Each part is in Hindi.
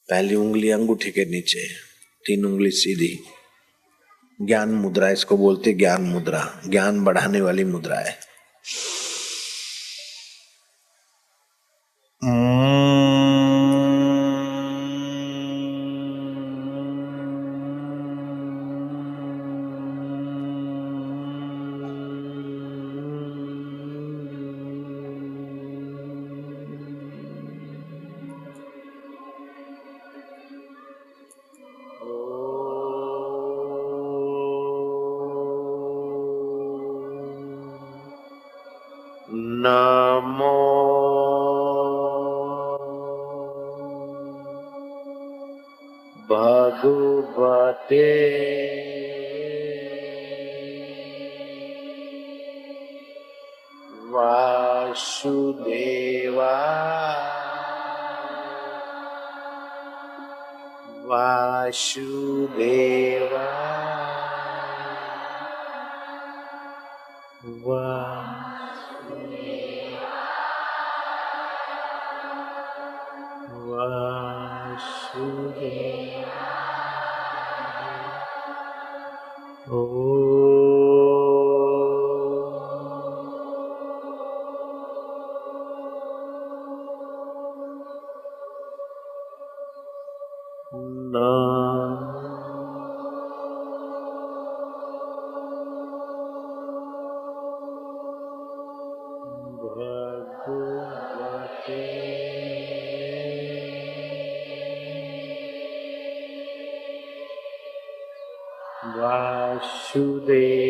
पहली उंगली अंगूठे के नीचे, 3 उंगली सीधी। ज्ञान मुद्रा इसको बोलते, ज्ञान मुद्रा, ज्ञान बढ़ाने वाली मुद्रा है। नमो भगवते वासुदेवाय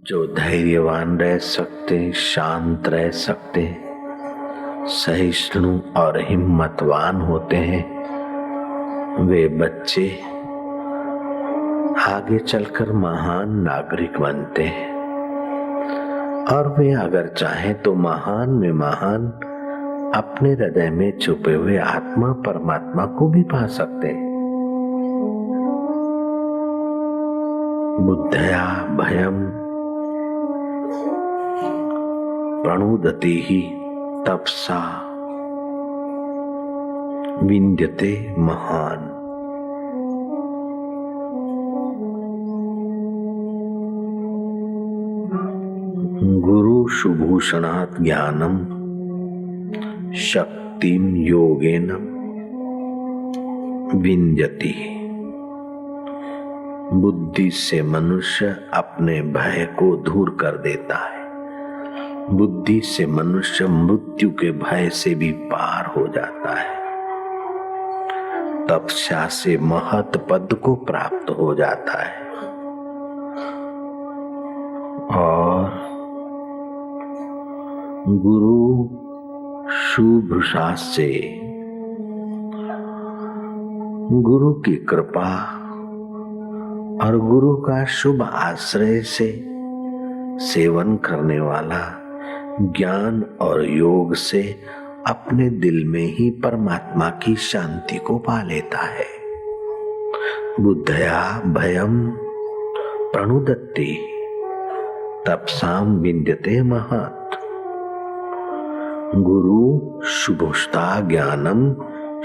जो धैर्यवान रह सकते, शांत रह सकते, सहिष्णु और हिम्मतवान होते हैं, वे बच्चे आगे चलकर महान नागरिक बनते हैं। और वे अगर चाहें तो महान में महान अपने हृदय में छुपे हुए आत्मा परमात्मा को भी पा सकते हैं। बुद्धया भयम प्रणुदति ही तपसा विन्द्यते महान। गुरु सुभूषणात् ज्ञानम शक्तिम योगेन विन्द्यति। बुद्धि से मनुष्य अपने भय को दूर कर देता है। बुद्धि से मनुष्य मृत्यु के भय से भी पार हो जाता है। तपस्या से महत पद को प्राप्त हो जाता है। और गुरु शुभ्रता से, गुरु की कृपा और गुरु का शुभ आश्रय से सेवन करने वाला ज्ञान और योग से अपने दिल में ही परमात्मा की शांति को पा लेता है। बुद्धया भयम प्रणुदत्ति तपसाम विन्द्यते महत्। गुरु शुभुष्टा ज्ञानम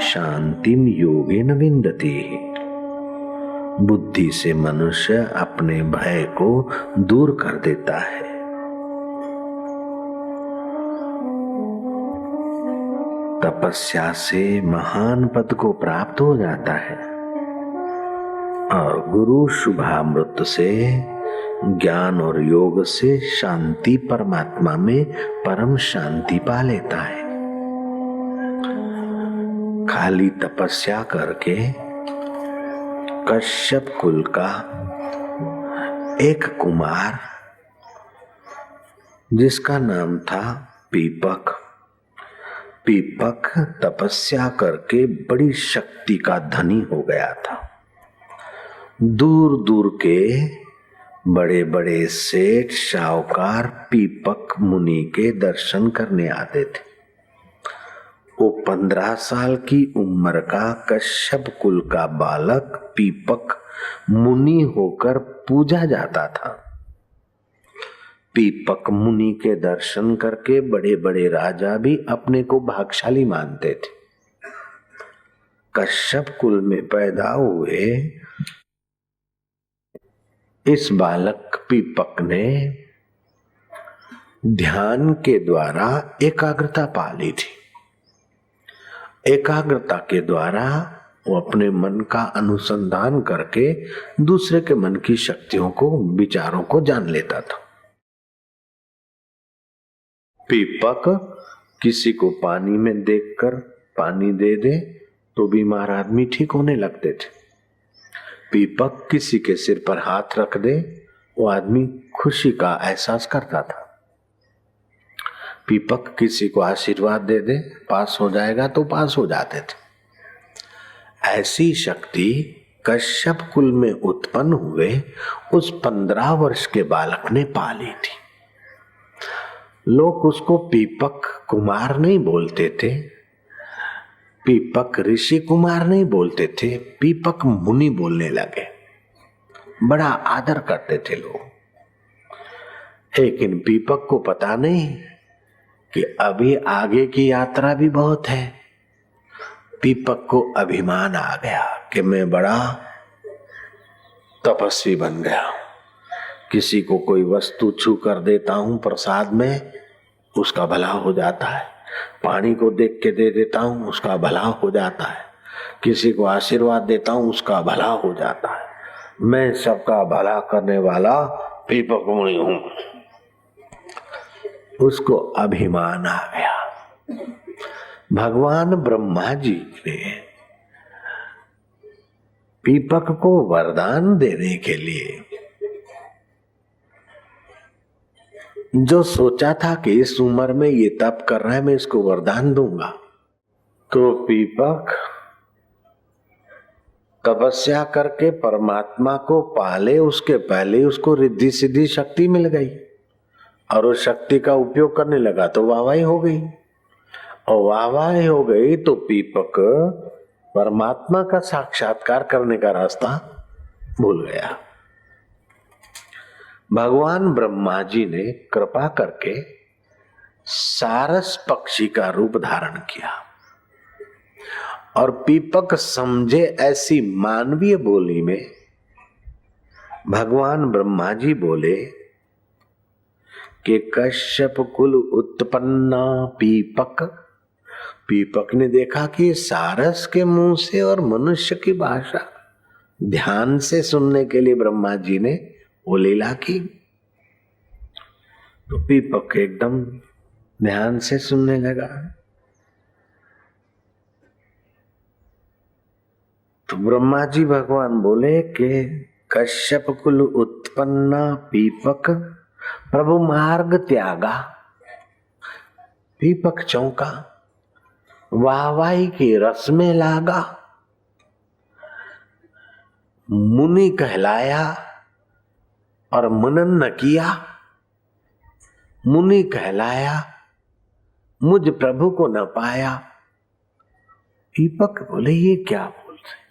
शांतिम योगेन विन्दति। बुद्धि से मनुष्य अपने भय को दूर कर देता है। तपस्या से महान पद को प्राप्त हो जाता है। और गुरु शुभामृत से, ज्ञान और योग से शांति परमात्मा में परम शांति पा लेता है। खाली तपस्या करके कश्यप कुल का एक कुमार जिसका नाम था पीपक। पीपक तपस्या करके बड़ी शक्ति का धनी हो गया था। दूर दूर के बड़े बड़े सेठ शाहूकार पीपक मुनि के दर्शन करने आते थे। वो 15 साल की उम्र का कश्यप कुल का बालक पीपक मुनि होकर पूजा जाता था। पीपक मुनि के दर्शन करके बड़े बड़े राजा भी अपने को भाग्यशाली मानते थे। कश्यप कुल में पैदा हुए इस बालक पीपक ने ध्यान के द्वारा एकाग्रता पा ली थी। एकाग्रता के द्वारा वो अपने मन का अनुसंधान करके दूसरे के मन की शक्तियों को, विचारों को जान लेता था। पीपक किसी को पानी में देखकर पानी दे दे तो बीमार आदमी ठीक होने लगते थे। पीपक किसी के सिर पर हाथ रख दे वो आदमी खुशी का एहसास करता था। पीपक किसी को आशीर्वाद दे दे, पास हो जाएगा तो पास हो जाते थे। ऐसी शक्ति कश्यप कुल में उत्पन्न हुए उस 15 वर्ष के बालक ने पा ली थी। लोग उसको पीपक कुमार नहीं बोलते थे, पीपक ऋषि कुमार नहीं बोलते थे, पीपक मुनि बोलने लगे। बड़ा आदर करते थे लोग। लेकिन पीपक को पता नहीं कि अभी आगे की यात्रा भी बहुत है। पीपक को अभिमान आ गया कि मैं बड़ा तपस्वी बन गया। किसी को कोई वस्तु छू कर देता हूं प्रसाद में, उसका भला हो जाता है। पानी को देख के दे देता हूं, उसका भला हो जाता है। किसी को आशीर्वाद देता हूं, उसका भला हो जाता है। मैं सबका भला करने वाला पीपक मुनि हूं। उसको अभिमान आ गया। भगवान ब्रह्मा जी ने पीपक को वरदान देने के लिए जो सोचा था कि इस उम्र में ये तप कर रहा है, मैं इसको वरदान दूंगा, तो पीपक तपस्या करके परमात्मा को पाले उसके पहले उसको रिद्धि सिद्धि शक्ति मिल गई और उस शक्ति का उपयोग करने लगा तो वाहवाही हो गई। और वाहवाही हो गई तो पीपक परमात्मा का साक्षात्कार करने का रास्ता भूल गया। भगवान ब्रह्मा जी ने कृपा करके सारस पक्षी का रूप धारण किया और पीपक समझे ऐसी मानवीय बोली में भगवान ब्रह्मा जी बोले कि कश्यप कुल उत्पन्ना पीपक। पीपक ने देखा कि सारस के मुंह से और मनुष्य की भाषा ध्यान से सुनने के लिए ब्रह्मा जी ने वो लीला की। तो पीपक एकदम ध्यान से सुनने लगा। तो ब्रह्मा जी भगवान बोले कि कश्यप कुल उत्पन्ना पीपक प्रभु मार्ग त्यागा। पीपक चौंका, वाहवाही के रस में लागा, मुनि कहलाया और मनन न किया। मुनि कहलाया, मुझ प्रभु को न पाया। पीपक बोले ये क्या बोल रहे?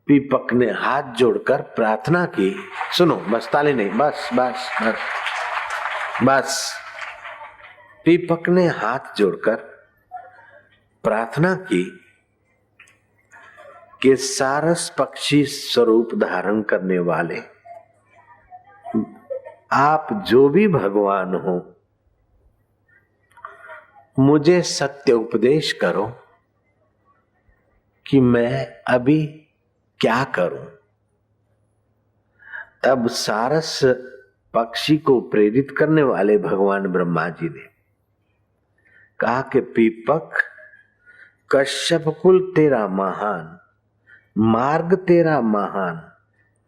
पीपक ने हाथ जोड़कर प्रार्थना की। सुनो, बस ताली नहीं, बस बस बस बस। पीपक ने हाथ जोड़कर प्रार्थना की कि सारस पक्षी स्वरूप धारण करने वाले आप जो भी भगवान हो, मुझे सत्य उपदेश करो कि मैं अभी क्या करूं। तब सारस पक्षी को प्रेरित करने वाले भगवान ब्रह्मा जी ने कहा कि पीपक, कश्यप कुल तेरा महान, मार्ग तेरा महान,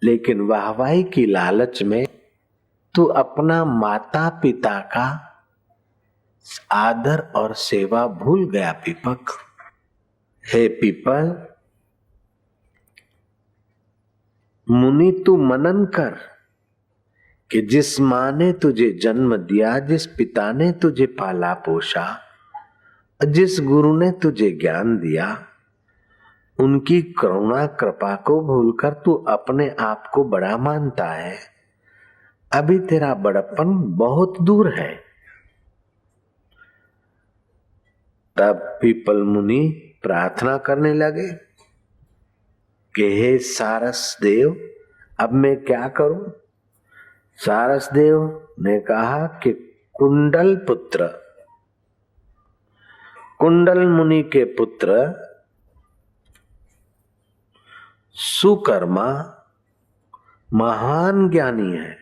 लेकिन वाहवाही की लालच में तू अपना माता पिता का आदर और सेवा भूल गया पीपक। हे पीपल, मुनि तू मनन कर कि जिस माँ ने तुझे जन्म दिया, जिस पिता ने तुझे पाला पोषा, जिस गुरु ने तुझे ज्ञान दिया, उनकी करुणा कृपा को भूलकर तू अपने आप को बड़ा मानता है। अभी तेरा बड़प्पन बहुत दूर है। तब पीपल मुनि प्रार्थना करने लगे कि हे सारस देव, अब मैं क्या करूं? सारस देव ने कहा कि कुंडल पुत्र, कुंडल मुनि के पुत्र सुकर्मा महान ज्ञानी है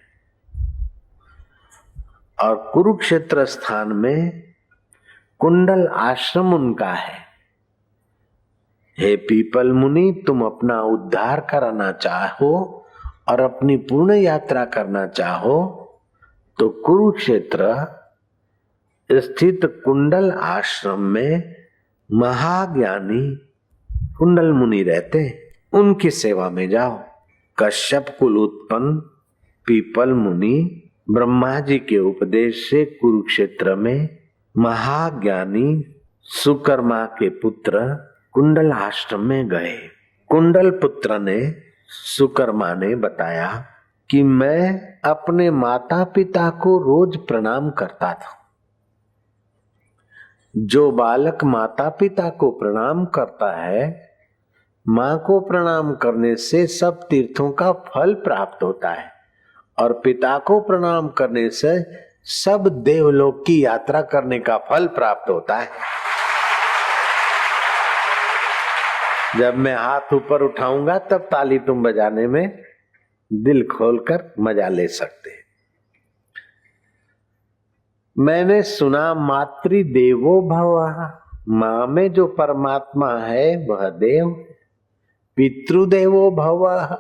और कुरुक्षेत्र स्थान में कुंडल आश्रम उनका है। हे पीपल मुनि, तुम अपना उद्धार कराना चाहो और अपनी पूर्ण यात्रा करना चाहो तो कुरुक्षेत्र स्थित कुंडल आश्रम में महाज्ञानी कुंडल मुनि रहते, उनकी सेवा में जाओ। कश्यप कुल उत्पन्न पीपल मुनि ब्रह्मा जी के उपदेश से कुरुक्षेत्र में महाज्ञानी सुकर्मा के पुत्र कुंडल आश्रम में गए। कुंडल पुत्र ने सुकर्मा ने बताया कि मैं अपने माता पिता को रोज प्रणाम करता था। जो बालक माता पिता को प्रणाम करता है, माँ को प्रणाम करने से सब तीर्थों का फल प्राप्त होता है और पिता को प्रणाम करने से सब देवलोक की यात्रा करने का फल प्राप्त होता है। जब मैं हाथ ऊपर उठाऊंगा तब ताली तुम बजाने में दिल खोलकर मजा ले सकते। मैंने सुना मातृदेवो भवः, माँ में जो परमात्मा है वह देव। पितृदेवो भवः,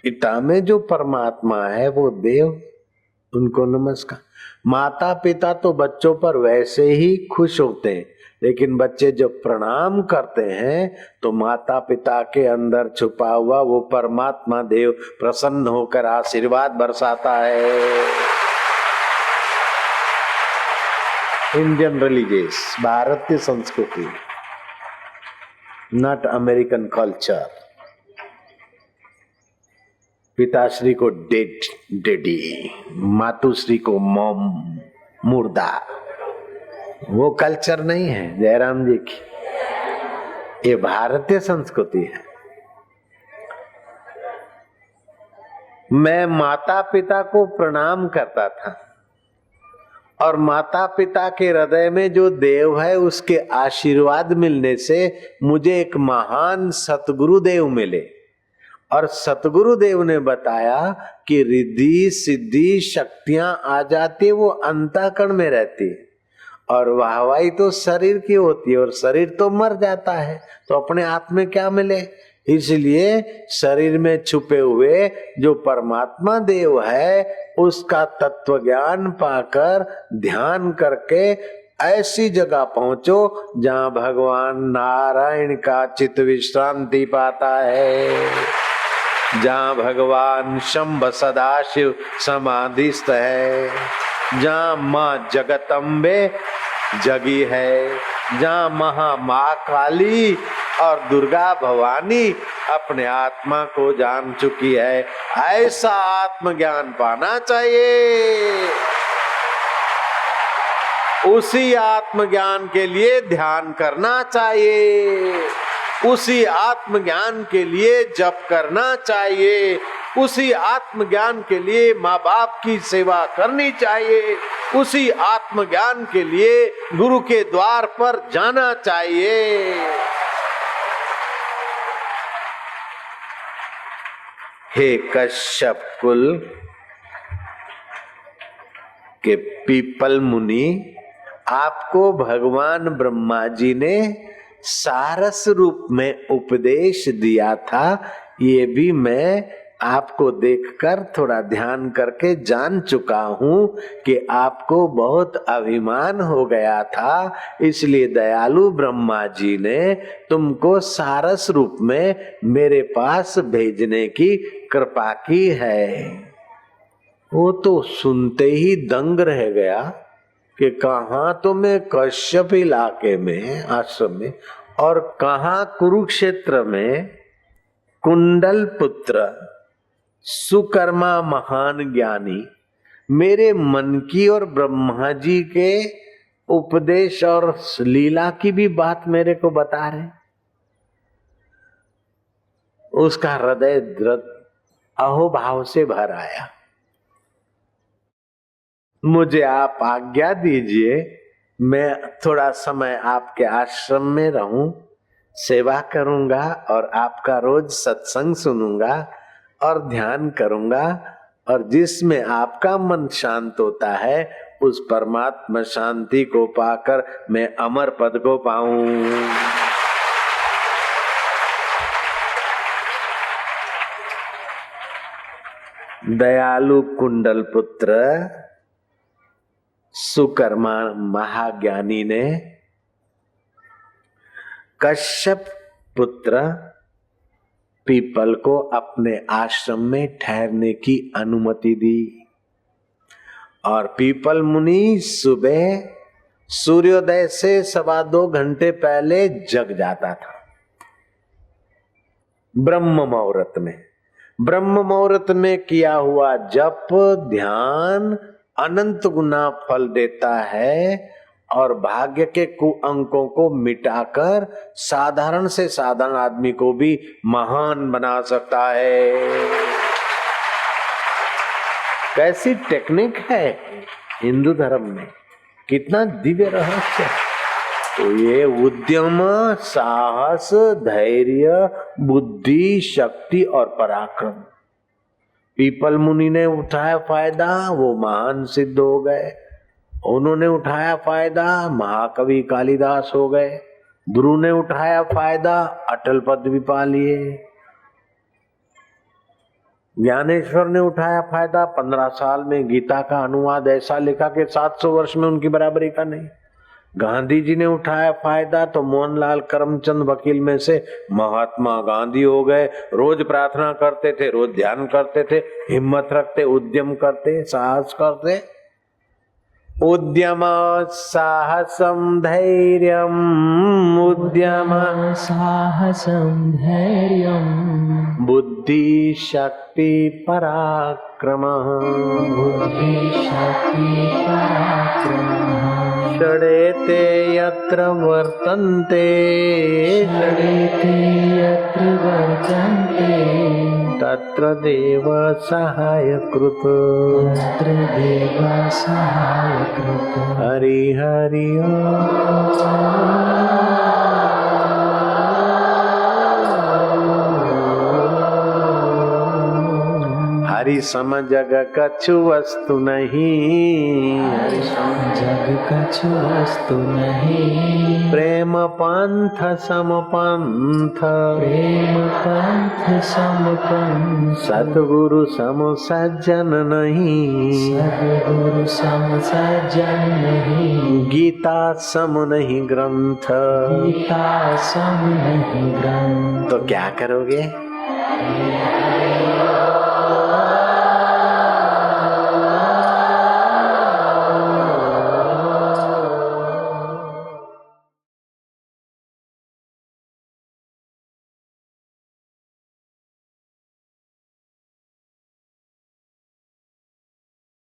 पिता में जो परमात्मा है वो देव, उनको नमस्कार। माता पिता तो बच्चों पर वैसे ही खुश होते हैं, लेकिन बच्चे जब प्रणाम करते हैं तो माता पिता के अंदर छुपा हुआ वो परमात्मा देव प्रसन्न होकर आशीर्वाद बरसाता है। इंडियन रिलीजियस, भारतीय संस्कृति, नॉट अमेरिकन कल्चर। पिताश्री को डेडी, मातुश्री को मॉम, मुर्दा, वो कल्चर नहीं है जयराम जी की, ये भारतीय संस्कृति है। मैं माता पिता को प्रणाम करता था और माता पिता के हृदय में जो देव है उसके आशीर्वाद मिलने से मुझे एक महान सतगुरु देव मिले और सतगुरु देव ने बताया कि रिद्धि सिद्धि शक्तियां आ जाती, वो अंतःकरण में रहती और वाहवाही तो शरीर की होती है और शरीर तो मर जाता है, तो अपने आत्मा में क्या मिले। इसलिए शरीर में छुपे हुए जो परमात्मा देव है उसका तत्व ज्ञान पाकर ध्यान करके ऐसी जगह पहुंचो जहां भगवान नारायण का चित्त विश्रांति पाता है, जहां भगवान शंभ सदाशिव समाधिस्थ है, जहां मां जगदम्बे जगी है, जहां मां काली और दुर्गा भवानी अपने आत्मा को जान चुकी है। ऐसा आत्मज्ञान पाना चाहिए। उसी आत्मज्ञान के लिए ध्यान करना चाहिए, उसी आत्मज्ञान के लिए जप करना चाहिए, उसी आत्मज्ञान के लिए माँ बाप की सेवा करनी चाहिए, उसी आत्मज्ञान के लिए गुरु के द्वार पर जाना चाहिए। हे कश्यप कुल के पीपल मुनि, आपको भगवान ब्रह्मा जी ने सारस रूप में उपदेश दिया था, ये भी मैं आपको देखकर थोड़ा ध्यान करके जान चुका हूं कि आपको बहुत अभिमान हो गया था, इसलिए दयालु ब्रह्मा जी ने तुमको सारस रूप में मेरे पास भेजने की कृपा की है। वो तो सुनते ही दंग रह गया कि कहां तो मैं कश्यप इलाके में आश्रम में और कहां कुरुक्षेत्र में कुंडल पुत्र सुकर्मा महान ज्ञानी मेरे मन की और ब्रह्मा जी के उपदेश और लीला की भी बात मेरे को बता रहे। उसका हृदय अहोभाव से भर आया। मुझे आप आज्ञा दीजिए, मैं थोड़ा समय आपके आश्रम में रहूं, सेवा करूंगा और आपका रोज सत्संग सुनूंगा और ध्यान करूंगा, और जिसमें आपका मन शांत होता है उस परमात्मा शांति को पाकर मैं अमर पद को पाऊं। दयालु कुंडल पुत्र सुकर्मा महाज्ञानी ने कश्यप पुत्र पीपल को अपने आश्रम में ठहरने की अनुमति दी, और पीपल मुनि सुबह सूर्योदय से 2.25 घंटे पहले जग जाता था। ब्रह्म मुहूर्त में किया हुआ जप ध्यान अनंत गुना फल देता है और भाग्य के कुअंकों को मिटाकर साधारण से साधारण आदमी को भी महान बना सकता है। कैसी टेक्निक है हिंदू धर्म में, कितना दिव्य रहस्य। तो ये उद्यम, साहस, धैर्य, बुद्धि, शक्ति और पराक्रम, पीपल मुनि ने उठाया फायदा, वो महान सिद्ध हो गए। उन्होंने उठाया फायदा, महाकवि कालिदास हो गए। ध्रुव ने उठाया फायदा, अटल पद भी पा लिए। ज्ञानेश्वर ने उठाया फायदा, 15 साल में गीता का अनुवाद ऐसा लिखा कि 700 वर्ष में उनकी बराबरी का नहीं। गांधी जी ने उठाया फायदा तो मोहनलाल करमचंद वकील में से महात्मा गांधी हो गए। रोज प्रार्थना करते थे, रोज ध्यान करते थे, हिम्मत रखते, उद्यम करते, साहस करते। उद्यम साहसम धैर्यम, उद्यम साहसम धैर्यम, बुद्धि शक्ति पराक्रम, बुद्धि शक्ति पराक्रम, षडेते यत्र वर्तन्ते, षडेते यत्र वर्तन्ते, तत्र देव सहायकृत, तत्र देव सहायकृत। हरि हरि हरि सम जग कछु वस्तु नहीं, हरि सम जग कछु वस्तु नहीं, प्रेम पंथ सम पंथ, प्रेम पंथ सम पंथ, सतगुरु सम सज्जन नहीं, सद्गुरु सम सज्जन नहीं, गीता सम नहीं ग्रंथ। गीता सम नहीं ग्रंथ। तो क्या करोगे?